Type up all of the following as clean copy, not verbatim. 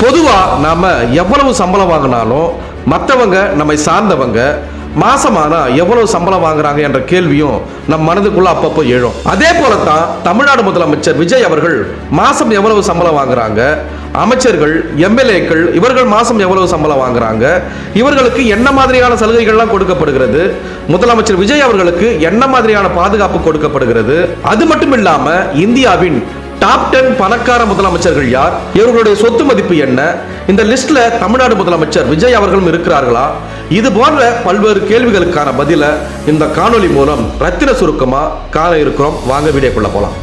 பொதுவா நாம எவ்வளவு சம்பளம் வாங்கினாலும் மற்றவங்க நம்மை சார்ந்தவங்க மாசமானா எவ்வளவு சம்பளம் வாங்குறாங்க என்ற கேள்வியும் நம் மனதுக்குள்ள அப்பப்போ எழும். அதே போலத்தான் தமிழ்நாடு முதலமைச்சர் விஜய் அவர்கள் மாசம் எவ்வளவு சம்பளம் வாங்குறாங்க, அமைச்சர்கள் எம்எல்ஏக்கள் இவர்கள் மாசம் எவ்வளவு சம்பளம் வாங்குறாங்க, இவர்களுக்கு என்ன மாதிரியான சலுகைகள்லாம் கொடுக்கப்படுகிறது, முதலமைச்சர் விஜய் அவர்களுக்கு என்ன மாதிரியான பாதுகாப்பு கொடுக்கப்படுகிறது, அது மட்டும் இல்லாம இந்தியாவின் டாப் 10 பணக்கார முதலமைச்சர்கள் யார், இவர்களுடைய சொத்து மதிப்பு என்ன, இந்த லிஸ்ட்ல தமிழ்நாடு முதலமைச்சர் விஜய் அவர்களும் இருக்கிறார்களா, இது போன்ற பல்வேறு கேள்விகளுக்கான பதில இந்த காணொலி மூலம் ரத்தின சுருக்கமா காண இருக்கிறோம். வாங்க வீடியோக்குள்ள போலாம்.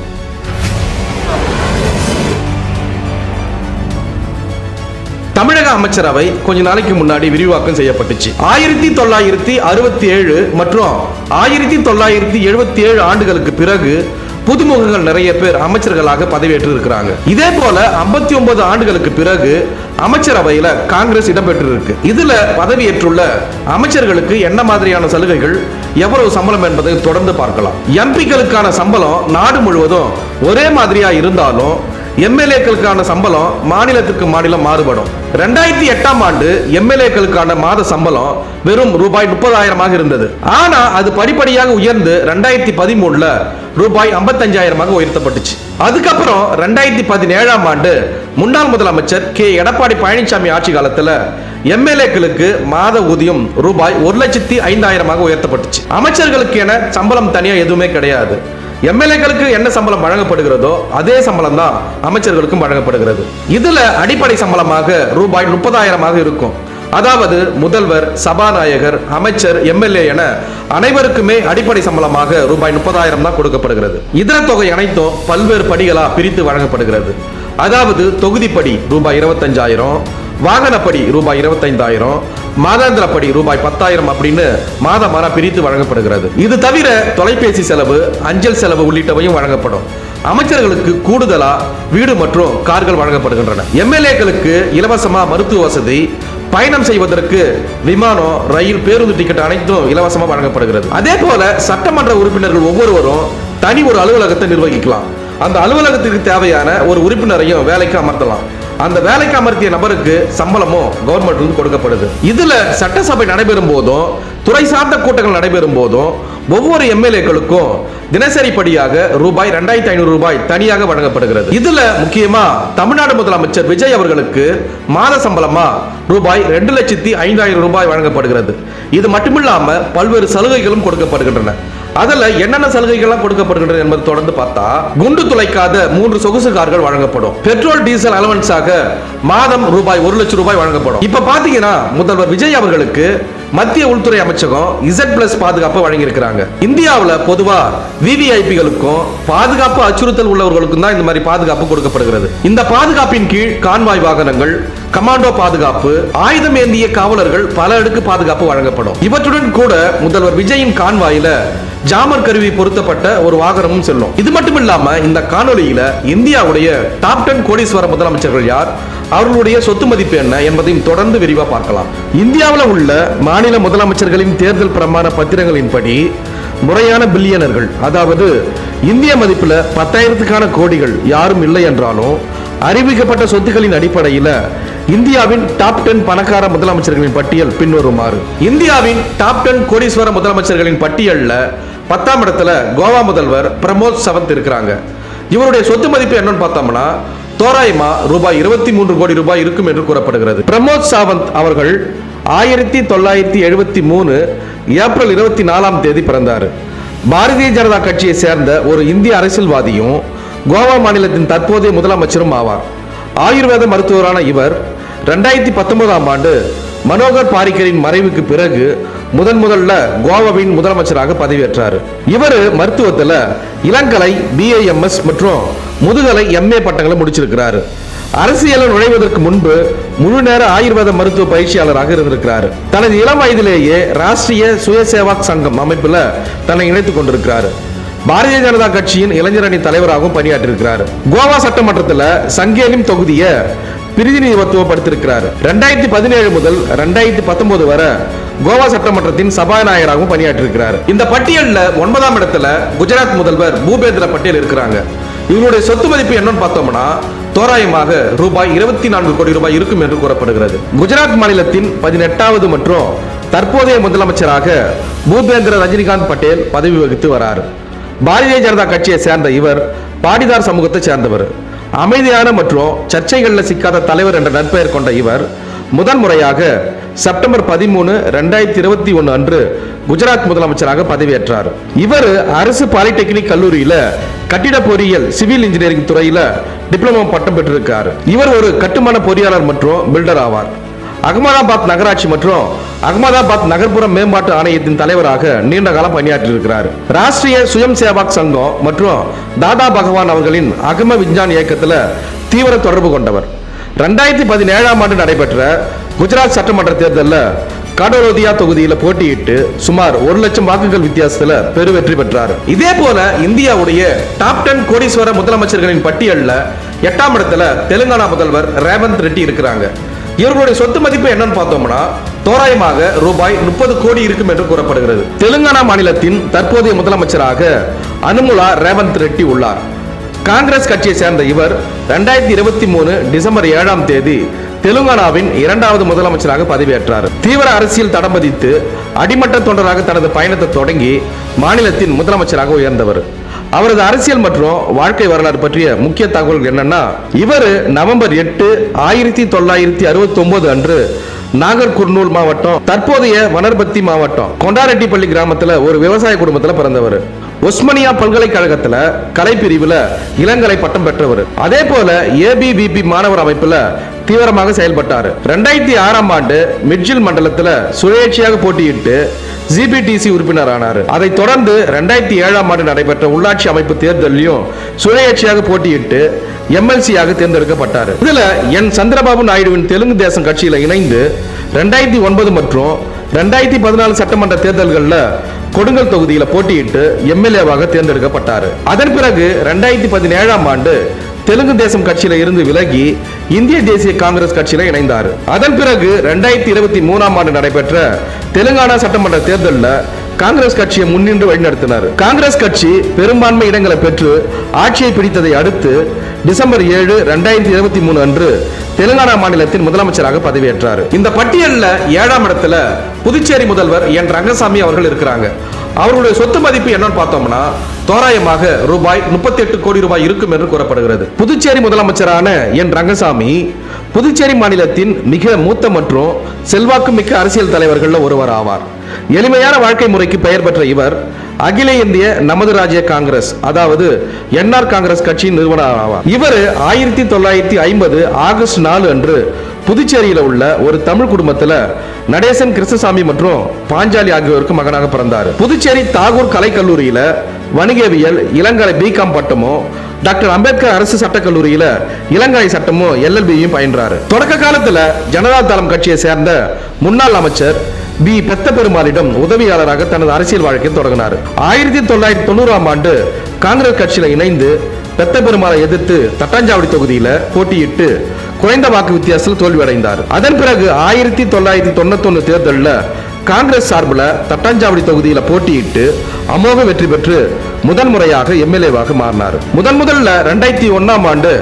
தமிழக அமைச்சரவை கொஞ்ச நாளைக்கு முன்னாடி விரிவாக்கம் செய்யப்பட்டுச்சு. 1967 மற்றும் 1977 ஆண்டுகளுக்கு பிறகு புதுமுகங்கள் நிறைய பேர் அமைச்சர்களாக பதவியேற்று இருக்கிறாங்க. இதே போல 59 ஆண்டுகளுக்கு பிறகு அமைச்சரவையில காங்கிரஸ் இடம்பெற்று இருக்கு. இதுல பதவியேற்றுள்ள அமைச்சர்களுக்கு என்ன மாதிரியான சலுகைகள், எவ்வளவு சம்பளம் என்பதை தொடர்ந்து பார்க்கலாம். எம்பிக்களுக்கான சம்பளம் நாடு முழுவதும் ஒரே மாதிரியா இருந்தாலும் எம்எல்ஏக்களுக்கான சம்பளம் மாநிலத்துக்கு மாநிலம் மாறுபடும். 2008ஆம் ஆண்டு எம்எல்ஏக்களுக்கான மாத சம்பளம் வெறும் ரூபாய் 30,000 இருந்தது. ஆனா அது படிப்படியாக உயர்ந்து 2013ல ரூபாய் 55,000 உயர்த்தப்பட்டுச்சு. அதுக்கப்புறம் 2017ஆம் ஆண்டு முன்னாள் முதலமைச்சர் கே எடப்பாடி பழனிசாமி ஆட்சி காலத்துல எம்எல்ஏக்களுக்கு மாத ஊதியம் ரூபாய் 1,05,000 உயர்த்தப்பட்டுச்சு. அமைச்சர்களுக்கு என சம்பளம் தனியா எதுவுமே கிடையாது. எம்எல்ஏக்களுக்கு என்ன சம்பளம் வழங்கப்படுகிறதோ அதே சம்பளம் தான் அமைச்சர்களுக்கும் வழங்கப்படுகிறது. இதுல அடிப்படை சம்பளமாக ரூபாய் 30,000 இருக்கும். அதாவது முதல்வர், சபாநாயகர், அமைச்சர், எம்எல்ஏ என அனைவருக்குமே அடிப்படை சம்பளமாக ரூபாய் 30,000 தான் கொடுக்கப்படுகிறது. இதர தொகை அனைத்தும் பல்வேறு படிகளா பிரித்து வழங்கப்படுகிறது. அதாவது தொகுதிப்படி ரூபாய் 25,000, வாகனப்படி ரூபாய் 25,000, மாதாந்திரப்படி ரூபாய் 10,000 அப்படின்னு மாதம் பிரித்து வழங்கப்படுகிறது. இது தவிர தொலைபேசி செலவு, அஞ்சல் செலவு உள்ளிட்டவையும் வழங்கப்படும். அமைச்சர்களுக்கு கூடுதலா வீடு மற்றும் கார்கள் வழங்கப்படுகின்றன. எம்எல்ஏக்களுக்கு இலவசமா மருத்துவ வசதி, பயணம் செய்வதற்கு விமானம், ரயில், பேருந்து டிக்கெட் அனைத்தும் இலவசமா வழங்கப்படுகிறது. அதே போல சட்டமன்ற உறுப்பினர்கள் ஒவ்வொருவரும் தனி ஒரு அலுவலகத்தை நிர்வகிக்கலாம். அந்த அலுவலகத்துக்கு தேவையான ஒரு உறுப்பினரையும் வேலைக்கு அமர்த்தலாம். அந்த வேலைக்கு அமர்த்திய நபருக்கு சம்பளமும் கவர்மெண்ட் கொடுக்கப்படுது. இதுல சட்டசபை நடைபெறும் போதும், துறை சார்ந்த கூட்டங்கள் நடைபெறும் போதும் ஒவ்வொரு எம்எல்ஏக்களுக்கும் தினசரி படியாக ரூபாய் 2,500 தனியாக வழங்கப்படுகிறது. இதுல முக்கியமா தமிழ்நாடு முதலமைச்சர் விஜய் அவர்களுக்கு மாத சம்பளமா ரூபாய் 2,05,000 வழங்கப்படுகிறது. இது மட்டுமில்லாம பல்வேறு சலுகைகளும் கொடுக்கப்படுகின்றன. அதுல என்னென்ன சலுகைகள் கொடுக்கப்படுகின்றன என்பது தொடர்ந்து பார்த்தா, குண்டு துளைக்காத 3 சொகுசு கார்கள் வழங்கப்படும். பெட்ரோல் டீசல் அலவன்ஸாக மாதம் ரூபாய் 1,00,000 வழங்கப்படும். இப்ப பாத்தீங்கன்னா முதல்வர் விஜய் அவர்களுக்கு மத்திய உள்துறை அமைச்சகம் Z+ பாதுகாப்பு வழங்கி இருக்கிறாங்க. இந்தியாவில் பொதுவா விவிஐபிகளுக்கும் பாதுகாப்பு அச்சுறுத்தல் உள்ளவர்களுக்கும் தான் இந்த மாதிரி பாதுகாப்பு கொடுக்கப்படுகிறது. இந்த பாதுகாப்பின் கீழ் கான்வாய் வாகனங்கள், கமாண்டோ பாதுகாப்பு, ஆயுதம் ஏந்திய காவலர்கள், பல அடுக்கு பாதுகாப்பு வழங்கப்படும். இவற்றுடன் கூட முதல்வர் விஜயின் கான்வாயில ஜாமர் கருவி பொருத்தப்பட்ட ஒரு வாகனமும் செல்லும். இது மட்டும் இல்லாம இந்த காணொலியில இந்தியாவுடைய டாப் 10 கோடீஸ்வர முதலமைச்சர்கள் யார், அவர்களுடைய சொத்து மதிப்பு என்ன என்பதையும் தொடர்ந்து விரிவா பார்க்கலாம். இந்தியாவில் உள்ள மாநில முதலமைச்சர்களின் தேர்தல் பிரமாண பத்திரங்களின்படி முறையான பில்லியனர்கள், அதாவது இந்திய மதிப்புல 10,000 கோடிகள் யாரும் இல்லை என்றாலும் அறிவிக்கப்பட்ட சொத்துக்களின் அடிப்படையில் இந்தியாவின் டாப் 10 பணக்கார முதலமைச்சர்களின் பட்டியல் பின்வருமாறு. இந்தியாவின் டாப் 10 கோடீஸ்வர முதலமைச்சர்களின் பட்டியல்ல 10ஆம் இடத்துல கோவா முதல்வர் பிரமோத் சவந்த் இருக்கிறாங்க. இவருடைய சொத்து மதிப்பு என்னன்னு பார்த்தோம்னா தோராயமா ரூபாய் 23 கோடி இருக்கும் என்று கூறப்படுகிறது. பிரமோத் சாவந்த் அவர்கள் 1973 ஏப்ரல் 24ஆம் தேதி பிறந்தார். பாரதிய ஜனதா கட்சியை சேர்ந்த ஒரு இந்திய அரசியல்வாதியும் கோவா மாநிலத்தின் தற்போதைய முதலமைச்சரும் ஆவார். ஆயுர்வேத மருத்துவரான இவர் 2019ஆம் ஆண்டு மனோகர் பாரிக்கரின் மறைவுக்கு பிறகு முதல்ல கோவாவின் முதலமைச்சராக பதவியேற்றார். இவர் மருத்துவத்தில் இளங்கலை, BAMS மற்றும் முதுகலை MA பட்டங்களை முடிச்சிருக்கிறார். அரசியலில் நுழைவதற்கு முன்பு முழு நேர ஆயுர்வேத மருத்துவ பயிற்சியாளராக இருந்திருக்கிறார். தனது இளம் வயதிலேயே ராஷ்டிரிய சுயசேவாக் சங்கம் அமைப்பில் தன்னை இணைத்துக் கொண்டிருக்கிறார். பாரதிய ஜனதா கட்சியின் இளைஞரணி தலைவராகவும் பணியாற்றிருக்கிறார். கோவா சட்டமன்றத்தில் சங்கேலிம் தொகுதியை பிரதிநிதித்துவப்படுத்திருக்கிறார். 2017 முதல் 2019 வரை கோவா சட்டமன்றத்தின் சபாநாயகராகவும் பணியாற்றிருக்கிறார். இந்த பட்டியலில் 9ஆம் இடத்துல குஜராத் முதல்வர் பூபேந்திர பட்டேல் இருக்கிறாங்க. இவருடைய சொத்து மதிப்பு என்னன்னு பார்த்தோம்னா தோராயமாக ரூபாய் 24 கோடி ரூபாய் இருக்கும் என்று கூறப்படுகிறது. குஜராத் மாநிலத்தின் 18வது மற்றும் தற்போதைய முதலமைச்சராக பூபேந்திர ரஜினிகாந்த் பட்டேல் பதவி வகித்து வரார். பாரதிய ஜனதா கட்சியை சேர்ந்த இவர் பாடிதார் சமூகத்தை சேர்ந்தவர். அமைதியான மற்றும் சர்ச்சைகளில் சிக்காத தலைவர் என்ற நற்பெயர் கொண்ட இவர் முதன் முறையாக செப்டம்பர் 13, 2021 அன்று குஜராத் முதலமைச்சராக பதவியேற்றார். இவர் அரசு பாலிடெக்னிக் கல்லூரியில கட்டிட பொறியியல் சிவில் இன்ஜினியரிங் துறையில டிப்ளமோ பட்டம் பெற்றிருக்கார். இவர் ஒரு கட்டுமான பொறியாளர் மற்றும் பில்டர் ஆவார். அகமதாபாத் நகராட்சி மற்றும் அகமதாபாத் நகர்ப்புற மேம்பாட்டு ஆணையத்தின் தலைவராக நீண்ட காலம் பணியாற்றியிருக்கிறார். ராஷ்டிரிய சுயம் சேவாக் சங்கம் மற்றும் தாதா பகவான் அவர்களின் அகம விஞ்ஞான் இயக்கத்தில் தீவிர தொடர்பு கொண்டவர். 2017ஆம் ஆண்டு நடைபெற்ற குஜராத் சட்டமன்ற தேர்தலில் கடோரோதியா தொகுதியில் போட்டியிட்டு சுமார் 1 லட்சம் வாக்குகள் வித்தியாசத்தில் பெருவெற்றி பெற்றார். இதே போல இந்தியாவுடைய டாப் 10 கோடீஸ்வர முதலமைச்சர்களின் பட்டியலில் 8ஆம் இடத்துல தெலுங்கானா முதல்வர் ரேவந்த் ரெட்டி இருக்கிறாங்க. இவர்களுடைய சொத்து மதிப்பு என்னன்னு பார்த்தோம்னா தோராயமாக ரூபாய் 30 கோடி இருக்கும் என்று கூறப்படுகிறது. தெலுங்கானா மாநிலத்தின் தற்போதைய முதலமைச்சராக அனுமுலா ரேவந்த் ரெட்டி உள்ளார். காங்கிரஸ் கட்சியை சேர்ந்த இவர் 2023 டிசம்பர் 7ஆம் தேதி தெலுங்கானாவின் 2வது முதலமைச்சராக பதவியேற்றார். தீவிர அரசியல் தடமதித்து அடிமட்ட தொண்டராக தனது பயணத்தை தொடங்கி மாநிலத்தின் முதலமைச்சராக உயர்ந்தவர். அவரது அரசியல் மற்றும் வாழ்க்கை வரலாறு பற்றிய முக்கிய தகவல்கள் என்னன்னா, இவர் நவம்பர் 8, 1969 அன்று நாகர்குர்னூல் மாவட்டம் தற்போதைய வனர்பத்தி மாவட்டம் கொண்டாரெட்டிப்பள்ளி கிராமத்தில் ஒரு விவசாய குடும்பத்தில் பிறந்தவர். ஒஸ்மனியா பல்கலைக்கழகத்தில் கலைப்பிரிவில் இளங்கலை பட்டம் பெற்றவர். அதே போல ஏபிவிபி மாணவர் அமைப்பில் தீவிரமாக செயல்பட்டார். 2006ஆம் ஆண்டு மிட்ஜில் மண்டலத்தில் சுயேட்சையாக போட்டியிட்டு ஜிபிடிசி உறுப்பினர் ஆனார். அதைத் தொடர்ந்து 2007ஆம் ஆண்டு நடைபெற்ற உள்ளாட்சி அமைப்பு தேர்தலிலும் சுயேட்சையாக போட்டியிட்டு எம்எல்சியாக தேர்ந்தெடுக்கப்பட்டார். இதுல என் சந்திரபாபு நாயுடுவின் தெலுங்கு தேசம் கட்சியில் இணைந்து 2009 மற்றும் 2014 சட்டமன்ற தேர்தல்களில் கொடுங்கல் தொகுதியில் போட்டியிட்டு எம்எல்ஏவாக தேர்ந்தெடுக்கப்பட்டார். அதன் பிறகு 2017ஆம் ஆண்டு தெலுங்கு தேசம் கட்சியில இருந்து விலகி இந்திய தேசிய காங்கிரஸ் கட்சியில இணைந்தார். அதன் பிறகு 2023ஆம் ஆண்டு நடைபெற்ற தெலுங்கானா சட்டமன்ற தேர்தலில் காங்கிரஸ் கட்சியை முன்னின்று வழிநடத்தினார். காங்கிரஸ் கட்சி பெரும்பான்மை இடங்களை பெற்று ஆட்சியை பிடித்ததை அடுத்து டிசம்பர் 7, 2023 அன்று தெலுங்கானா மாநிலத்தின் முதலமைச்சராக பதவியேற்றார். இந்த பட்டியலில் 7ஆம் இடத்துல புதுச்சேரி முதல்வர் என் ரங்கசாமி அவர்கள் இருக்கிறாங்க. அவருடைய சொத்து மதிப்பு என்னன்னு பார்த்தோம்னா தோராயமாக ரூபாய் 38 கோடி ரூபாய் இருக்கும் என்று கூறப்படுகிறது. புதுச்சேரி முதலமைச்சரான என் ரங்கசாமி புதுச்சேரி மாநிலத்தின் மிக மூத்த மற்றும் செல்வாக்கு மிக்க அரசியல் தலைவர்கள் ஒருவர் ஆவார். எளிமையான வாழ்க்கை முறைக்கு பெயர் பெற்ற இவர் அகில இந்திய நமது ராஜ்ய காங்கிரஸ் அதாவது என்ஆர் காங்கிரஸ் கட்சியின் நிறுவனர் ஆவார். இவர் 1950 ஆகஸ்ட் 4 அன்று புதுச்சேரியில் உள்ள ஒரு தமிழ் குடும்பத்தில் நடேசன் கிருஷ்ணசாமி மற்றும் பாஞ்சாலி ஆகியோருக்கு மகனாக பிறந்தார். புதுச்சேரி தாகூர் கலைக்கல்லூரியில் வணிகவியல் இளங்கலை பிகாம் பட்டமும் டாக்டர் அம்பேத்கர் அரசு சட்டக்கல்லூரியில் இளங்கலை சட்டமும் LLBயும் பயின்றார். தொடக்க காலத்தில் ஜனதா தளம் கட்சியை சேர்ந்த முன்னாள் அமைச்சர் பி பெத்த பெருமாளிடம் உதவியாளராக தனது அரசியல் வாழ்க்கையை தொடங்கினார். 1990ஆம் ஆண்டு காங்கிரஸ் கட்சியில் இணைந்து பெத்த பெருமாளை எதிர்த்து தட்டாஞ்சாவடி தொகுதியில் போட்டியிட்டு குறைந்த வாக்கு வித்தியாசத்தில் தோல்வியடைந்தார். அதன் பிறகு 1991 தேர்தலில் காங்கிரஸ் சார்பில் தட்டாஞ்சாவடி தொகுதியில் போட்டியிட்டு அமோக வெற்றி பெற்று முதன் முறையாக எம்எல்ஏவாக மாறினார். முதல்ல 2001ஆம் ஆண்டு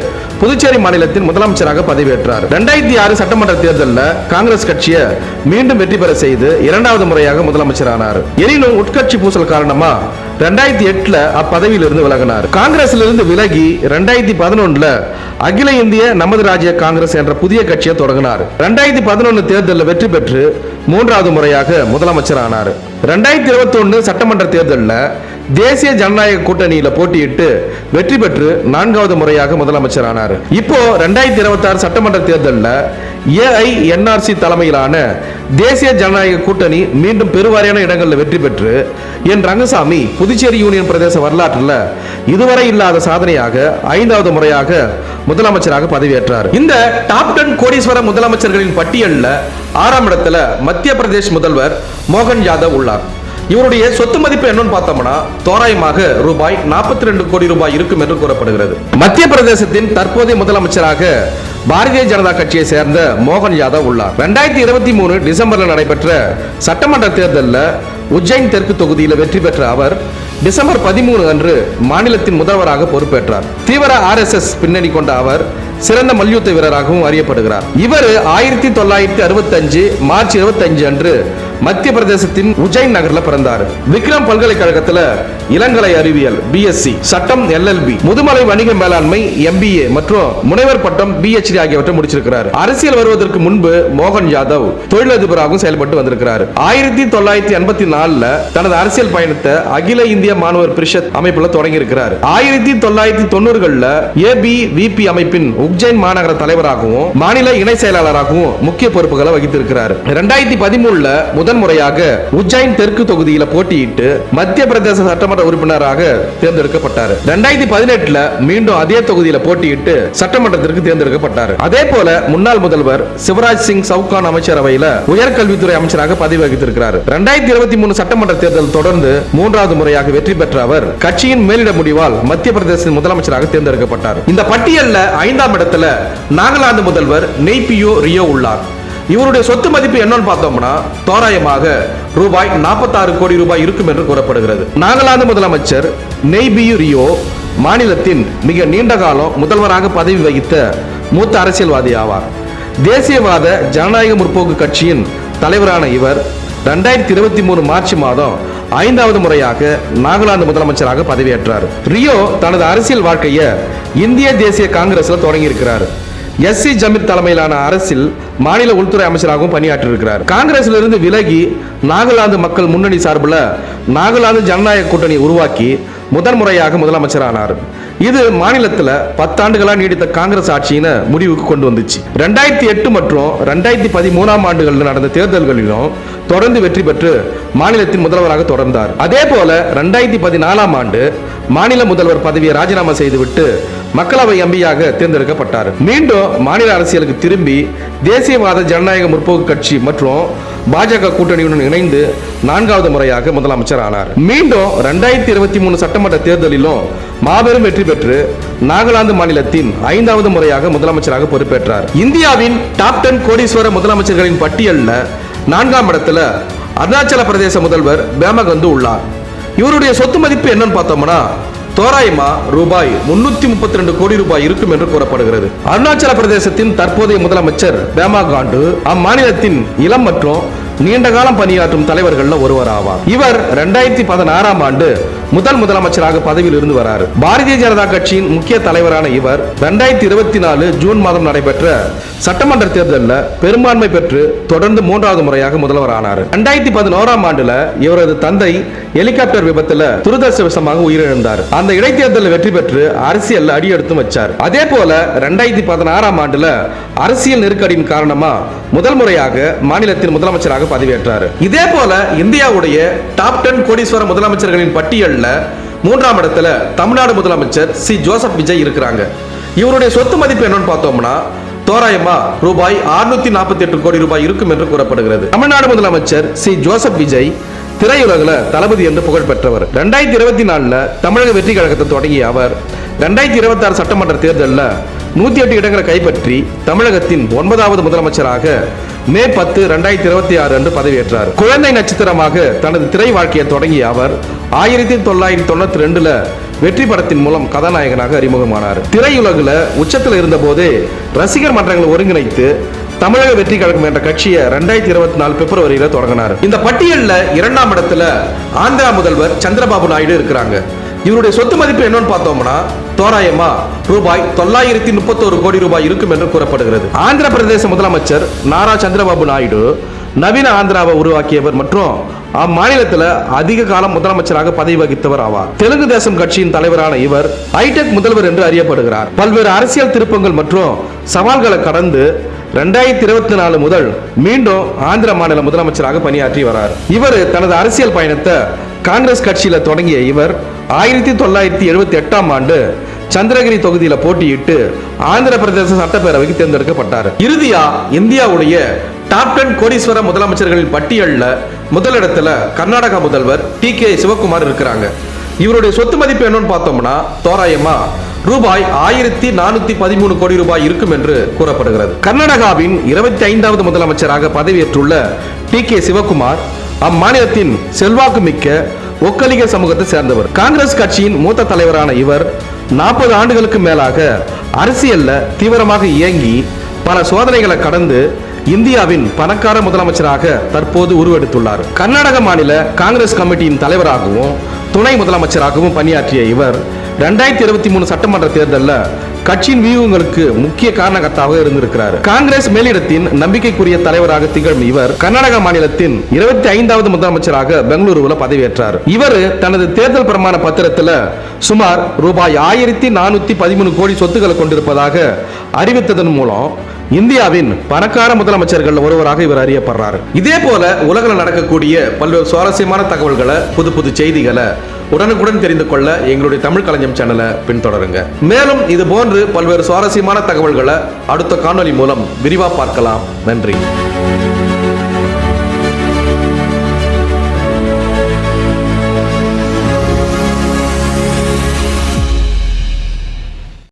புதுச்சேரி மாநிலத்தின் முதலமைச்சராக பதவியேற்றார். 2006 சட்டமன்ற தேர்தலில் காங்கிரஸ் கட்சியை மீண்டும் வெற்றி பெற செய்து 2வது முறையாக முதலமைச்சரானார். எனினும் உட்கட்சி பூசல் காரணமா 2008 அப்பதவியிலிருந்து விலகினார். காங்கிரஸிலிருந்து விலகி 2011 அகில இந்திய நமது ராஜ்ய காங்கிரஸ் என்ற புதிய கட்சியை தொடங்கினார். 2011 தேர்தலில் வெற்றி பெற்று 3வது முறையாக முதலமைச்சர் ஆனார். 2021 சட்டமன்ற தேர்தலில் தேசிய ஜனநாயக கூட்டணியில போட்டியிட்டு வெற்றி பெற்று 4வது முறையாக முதலமைச்சர் ஆனார். இப்போ 2026 சட்டமன்ற தேர்தலில் AINRC தலைமையிலான தேசிய ஜனநாயக கூட்டணி மீண்டும் பெருவாரியான இடங்களில் வெற்றி பெற்று என் ரங்கசாமி புதுச்சேரி யூனியன் பிரதேச வரலாற்றில் இதுவரை இல்லாத சாதனையாக 5வது முறையாக முதலமைச்சராக பதவியேற்றார். இந்த டாப் 10 கோடீஸ்வர முதலமைச்சர்களின் பட்டியலில் 6ஆம் இடத்துல மத்திய பிரதேஷ் முதல்வர் மோகன் யாதவ் உள்ளார். இவருடைய சொத்து மதிப்பு என்னன்னு பார்த்தோம்னா தோராயமாக ரூபாய் 42 கோடி ரூபாய் இருக்கும் என்று கூறப்படுகிறது. மத்திய பிரதேசத்தின் தற்போதைய முதலமைச்சராக பாரதிய ஜனதா கட்சியை சேர்ந்த மோகன் யாதவ் உள்ளார். 2023 டிசம்பரில் நடைபெற்ற சட்டமன்ற தேர்தலில் உஜ்ஜைன் தெற்கு தொகுதியில் வெற்றி பெற்ற அவர் டிசம்பர் 13 அன்று மாநிலத்தின் முதல்வராக பொறுப்பேற்றார். தீவிர RSS பின்னணி கொண்ட அவர் சிறந்த மல்யுத்த வீரராகவும் அறியப்படுகிறார். இவர் 1965 மார்ச் 25 அன்று மத்திய பிரதேசத்தின் உஜ்ஜைன் நகர்ல பிறந்தார். விக்ரம் பல்கலைக்கழகத்துல இளங்கலை அறிவியல் BSc, சட்டம் LLB, முதுமலை வணிக மேலாண்மை MBA மற்றும் முனைவர் பட்டம் PhD ஆகியவற்றை முடிச்சிருக்கிறார். அரசியல் வருவதற்கு முன்பு மோகன் யாதவ் தொழிலதிபராகவும் செயல்பட்டு வந்திருக்கிறார். 1984 தனது அரசியல் பயணத்தை அகில இந்திய மாணவர் பரிஷத் அமைப்புல தொடங்கி இருக்கிறார். 1990களில் ABVP அமைப்பின் உஜ்ஜைன் மாநகர தலைவராகவும் மாநில இணை செயலாளராகவும் முக்கிய பொறுப்புகளை வகித்திருக்கிறார். 2013 முதன்முறையாக உஜ்ஜைன் தெற்கு தொகுதியில் போட்டியிட்டு மத்திய பிரதேச சட்டமன்ற உறுப்பினராக தேர்ந்தெடுக்கப்பட்டார். 2018 மீண்டும் அதே தொகுதியில் போட்டியிட்டு சட்டமன்றத்திற்கு தேர்ந்தெடுக்கப்பட்டார். அதே போல முன்னாள் முதல்வர் சிவராஜ் சிங் சவுகான் அமைச்சரவையில் உயர்கல்வித்துறை அமைச்சராக பதவி வகித்திருக்கிறார். 2023 சட்டமன்ற தேர்தல் தொடர்ந்து மூன்றாவது முறையாக வெற்றி பெற்ற அவர் கட்சியின் மேலிட முடிவால் மத்திய பிரதேச முதலமைச்சராக தேர்ந்தெடுக்கப்பட்டார். இந்த பட்டியலில் 5ஆம் இடத்துல நாகாலாந்து முதல்வர் நெய்பியூ ரியோ உள்ளார். இவருடைய சொத்து மதிப்பு என்னன்னு பார்த்தோம்னா தோராயமாக ரூபாய் 46 கோடி ரூபாய் இருக்கும் என்று கூறப்படுகிறது. நாகாலாந்து முதலமைச்சர் நெய்பியூ ரியோ மாநிலத்தின் மிக நீண்ட காலம் முதல்வராக பதவி வகித்த மூத்த அரசியல்வாதி ஆவார். தேசியவாத ஜனநாயக முற்போக்கு கட்சியின் தலைவரான இவர் 2023 மார்ச் மாதம் 5வது முறையாக நாகாலாந்து முதலமைச்சராக பதவியேற்றார். ரியோ தனது அரசியல் வாழ்க்கையை இந்திய தேசிய காங்கிரஸ்ல தொடங்கி இருக்கிறார். SC ஜமீர் தலைமையிலான அரசில் மாநில உள்துறை அமைச்சராகவும் பணியாற்றியிருக்கிறார். காங்கிரஸில் இருந்து விலகி நாகாலாந்து மக்கள் முன்னணி சார்பில் நாகாலாந்து ஜனநாயக கூட்டணி உருவாக்கி முதன்முறையாக முதலமைச்சரானார். இது மாநிலத்தில் 10 ஆண்டுகளாக நீடித்த காங்கிரஸ் ஆட்சியின முடிவுக்கு கொண்டு வந்துச்சு. 2008 மற்றும் 2013 ஆண்டுகளில் நடந்த தேர்தல்களிலும் தொடர்ந்து வெற்றி பெற்று மாநிலத்தின் முதல்வராக தொடர்ந்தார். அதே போல 2014 ஆண்டு மாநில முதல்வர் பதவியை ராஜினாமா செய்துவிட்டு மக்களவை எம்பியாக தேர்ந்தெடுக்கப்பட்டார். மீண்டும் மாநில அரசியலுக்கு திரும்பி தேசியவாத ஜனநாயக முற்போக்கு கட்சி மற்றும் பாஜக கூட்டணியுடன் இணைந்து 4வது முறையாக முதலமைச்சர் ஆனார். மீண்டும் 2023 சட்டமன்ற தேர்தலிலும் மாபெரும் வெற்றி பெற்று நாகாலாந்து மாநிலத்தின் 5வது முறையாக முதலமைச்சராக பொறுப்பேற்றார். இந்தியாவின் டாப் 10 கோடீஸ்வர முதலமைச்சர்களின் பட்டியலில் 4ஆம் இடத்துல அருணாச்சல பிரதேச முதல்வர் பேமா கந்து உள்ளார். இவருடைய சொத்து மதிப்பு என்னன்னு பார்த்தோம்னா தோராயமா ரூபாய் 332 கோடி ரூபாய் இருக்கும் என்று கூறப்படுகிறது. அருணாச்சல பிரதேசத்தின் தற்போதைய முதலமைச்சர் பேமா காண்டு அம்மாநிலத்தின் இளம் மற்றும் நீண்ட காலம் பணியாற்றும் தலைவர்கள் ஒருவர் ஆவார். இவர் 2016 ஆண்டு முதலமைச்சராக பதவியில் இருந்து வரார். பாரதிய ஜனதா கட்சியின் முக்கிய தலைவரான இவர் 2024 ஜூன் மாதம் நடைபெற்ற சட்டமன்ற தேர்தலில் பெரும்பான்மை பெற்று தொடர்ந்து 3வது முறையாக முதல்வர் ஆனார். 2011 ஆண்டுல இவரது தந்தை ஹெலிகாப்டர் விபத்தில் துரதிர்ஷ்டவசமாக உயிரிழந்தார். அந்த இடைத்தேர்தலில் வெற்றி பெற்று அரசியல் அடியெடுத்து வச்சார். அதே போல 2016 ஆண்டுல அரசியல் நெருக்கடியின் காரணமா முதல் முறையாக மாநிலத்தின் முதலமைச்சராக பதவியேற்றார். இதே போல இந்தியாவுடைய டாப் 10 கோடீஸ்வர முதலமைச்சர்களின் பட்டியலில் 3ஆம் இடத்துல தமிழ்நாடு முதலமைச்சர் சி ஜோசப் விஜய் இருக்கிறாங்க. இவருடைய சொத்து மதிப்பு என்னன்னு பார்த்தோம்னா தோராயமா ரூபாய் 648 கோடி ரூபாய் இருக்கும் என்று கூறப்படுகிறது. தமிழ்நாடு முதலமைச்சர் சி ஜோசப் விஜய் திரையுலகில் தளபதி என்று புகழ் பெற்றவர். 2024 தமிழக வெற்றி கழகத்தை தொடங்கிய அவர் 2026 சட்டமன்ற தேர்தலில் 108 இடங்களை கைப்பற்றி தமிழகத்தின் 9வது முதலமைச்சராக மே 10, 2026 அன்று பதவியேற்றார். குழந்தை நட்சத்திரமாக தனது திரை வாழ்க்கையை தொடங்கிய அவர் 1992 வெற்றி படத்தின் மூலம் கதாநாயகனாக அறிமுகமானார். திரையுலகில் உச்சத்தில் இருந்த போதே ரசிகர் மன்றங்களை ஒருங்கிணைத்து தமிழக வெற்றி கழகம் என்ற கட்சியை 2024 பிப்ரவரியில் தொடங்கினார். இந்த பட்டியலில் 2ஆம் இடத்துல ஆந்திரா முதல்வர் சந்திரபாபு நாயுடு இருக்கிறாங்க. இவருடைய சொத்து மதிப்பு என்னன்னு பார்த்தோம்னா தோராயமா ரூபாய் 931 கோடி ரூபாய் இருக்கும் என்று கூறப்படுகிறது. ஆந்திர பிரதேச முதலமைச்சர் நாரா சந்திரபாபு நாயுடு நவீன ஆந்திராவை உருவாக்கியவர் மற்றும் அம்மாநிலத்தில் அதிக காலம் முதலமைச்சராக பதவி வகித்தவர் ஆவார். தெலுங்கு தேசம் கட்சியின் தலைவரான இவர் ஹைடெக் முதல்வர் என்று அறியப்படுகிறார். பல்வேறு அரசியல் திருப்பங்கள் மற்றும் சவால்களை கடந்து 2024 முதல் மீண்டும் ஆந்திர மாநில முதலமைச்சராக பணியாற்றி வரார். இவர் தனது அரசியல் பயணத்தை காங்கிரஸ் கட்சியில தொடங்கிய இவர் 1978 ஆண்டு சந்திரகிரி தொகுதியில் போட்டியிட்டு ஆந்திர பிரதேச சட்டப்பேரவைக்கு தேர்ந்தெடுக்கப்பட்டார். இறுதியா இந்தியாவுடைய டாப் 10 கோடீஸ்வர முதலமைச்சர்களின் பட்டியலில் முதலிடத்துல கர்நாடகா முதல்வர் TK சிவகுமார் இருக்கிறாங்க. இவருடைய சொத்து மதிப்பு என்னன்னு பார்த்தோம்னா தோராயமா ரூபாய் 1413 கோடி ரூபாய் இருக்கும் என்று கூறப்படுகிறது. கர்நாடகாவின் 25வது முதலமைச்சராக பதவியேற்றுள்ள TK சிவகுமார் அம்மாநிலத்தின் செல்வாக்கு மிக்க ஒக்கலிக சமூகத்தை சேர்ந்தவர். காங்கிரஸ் கட்சியின் மூத்த தலைவரான இவர் 40 ஆண்டுகளுக்கு மேலாக அரசியல்ல தீவிரமாக இயங்கி பல சோதனைகளை கடந்து இந்தியாவின் பணக்கார முதலமைச்சராக தற்போது உருவெடுத்துள்ளார். கர்நாடக மாநில காங்கிரஸ் கமிட்டியின் தலைவராகவும் துணை முதலமைச்சராகவும் பணியாற்றிய இவர் 2023 சட்டமன்ற தேர்தலில் கட்சியின் வியூகங்களுக்கு முக்கிய காரணகர்த்தாவாக இருந்திருக்கிறார். காங்கிரஸ் மேலிடத்தின் நம்பிக்கைக்குரிய தலைவராக திகழும் இவர் கர்நாடக மாநிலத்தின் 25வது முதலமைச்சராக பெங்களூருவில் பதவியேற்றார். இவர் தனது தேர்தல் பிரமாண பத்திரத்தில் சுமார் ரூபாய் 1413 கோடி சொத்துக்களை கொண்டிருப்பதாக அறிவித்ததன் மூலம் இந்தியாவின் பணக்கார முதலமைச்சர்கள் ஒருவராக இவர் அறியப்படுறார். இதே போல உலகில் நடக்கக்கூடிய பல்வேறு சுவாரஸ்யமான தகவல்களை, புது செய்திகளை உடனுக்குடன் தெரிந்து கொள்ள எங்களுடைய தமிழ் களஞ்சியம் சேனலை பின்தொடருங்க. மேலும் இது போன்று பல்வேறு சுவாரஸ்யமான தகவல்களை அடுத்த காணொலி மூலம் விரிவா பார்க்கலாம். நன்றி.